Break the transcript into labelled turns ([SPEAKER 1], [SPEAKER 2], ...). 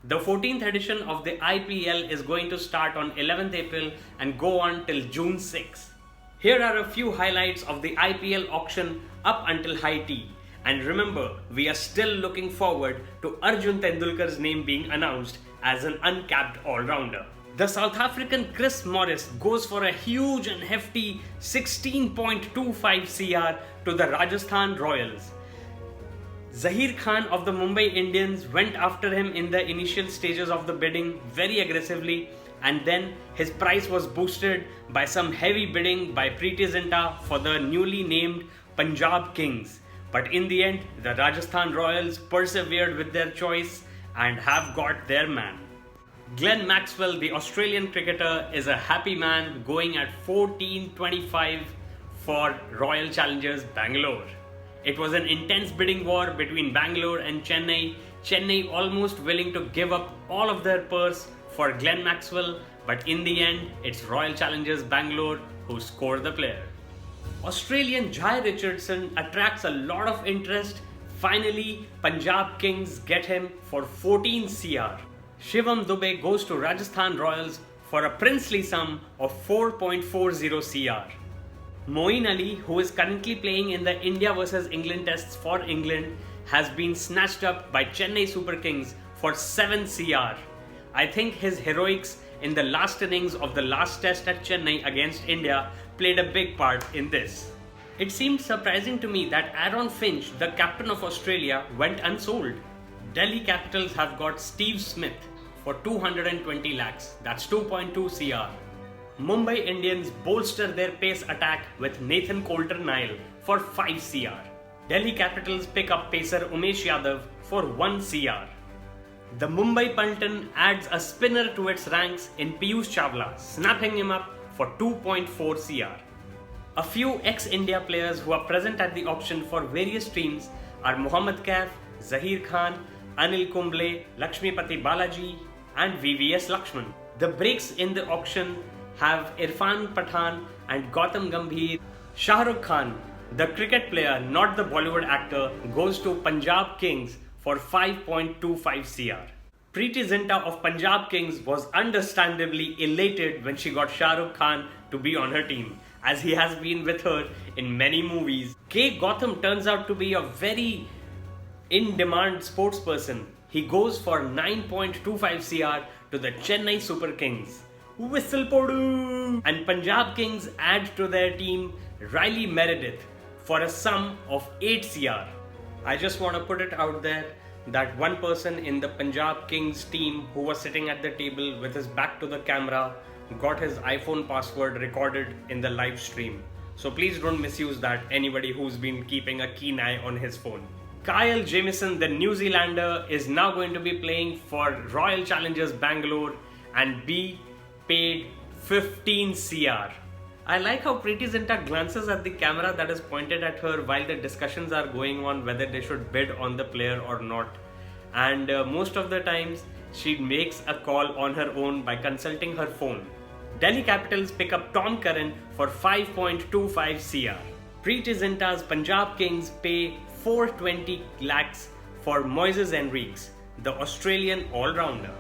[SPEAKER 1] The 14th edition of the IPL is going to start on 11th April and go on till June 6. Here are a few highlights of the IPL auction up until high tea. And remember, we are still looking forward to Arjun Tendulkar's name being announced as an uncapped all-rounder. The South African Chris Morris goes for a huge and hefty 16.25 CR to the Rajasthan Royals. Zahir Khan of the Mumbai Indians went after him in the initial stages of the bidding very aggressively, and then his price was boosted by some heavy bidding by Preeti Zinta for the newly named Punjab Kings. But in the end, the Rajasthan Royals persevered with their choice and have got their man. Glenn Maxwell, the Australian cricketer, is a happy man going at 14.25 for Royal Challengers Bangalore. It was an intense bidding war between Bangalore and Chennai. Chennai almost willing to give up all of their purse for Glenn Maxwell, but in the end, it's Royal Challengers Bangalore who scored the player. Australian Jhye Richardson attracts a lot of interest. Finally, Punjab Kings get him for 14 CR. Shivam Dube goes to Rajasthan Royals for a princely sum of 4.40 CR. Moeen Ali, who is currently playing in the India vs England tests for England, has been snatched up by Chennai Super Kings for 7 CR. I think his heroics in the last innings of the last test at Chennai against India played a big part in this. It seemed surprising to me that Aaron Finch, the captain of Australia, went unsold. Delhi Capitals have got Steve Smith for 220 lakhs, that's 2.2 CR. Mumbai Indians bolster their pace attack with Nathan Coulter-Nile for 5 CR. Delhi Capitals pick up pacer Umesh Yadav for 1 CR. The Mumbai Panthan adds a spinner to its ranks in Piyush Chawla, snapping him up for 2.4 CR. A few ex-India players who are present at the auction for various teams are Mohammad Kaif, Zahir Khan, Anil Kumble, Lakshmipati Balaji and VVS Lakshman. The breaks in the auction have Irfan Pathan and Gowtham Gambhir. Shah Rukh Khan, the cricket player, not the Bollywood actor, goes to Punjab Kings for 5.25 CR. Preeti Zinta of Punjab Kings was understandably elated when she got Shah Rukh Khan to be on her team, as he has been with her in many movies. K. Gowtham turns out to be a very in-demand sports person. He goes for 9.25 CR to the Chennai Super Kings. Whistle podu! And Punjab Kings add to their team Riley Meredith for a sum of 8 CR. I just want to put it out there that one person in the Punjab Kings team who was sitting at the table with his back to the camera got his iPhone password recorded in the live stream. So please don't misuse that, anybody who's been keeping a keen eye on his phone. Kyle Jamieson, the New Zealander, is now going to be playing for Royal Challengers Bangalore and be paid 15 CR. I like how Preeti Zinta glances at the camera that is pointed at her while the discussions are going on whether they should bid on the player or not. And most of the times she makes a call on her own by consulting her phone. Delhi Capitals pick up Tom Curran for 5.25 CR. Preeti Zinta's Punjab Kings pay 420 lakhs for Moises Henriques, the Australian all-rounder.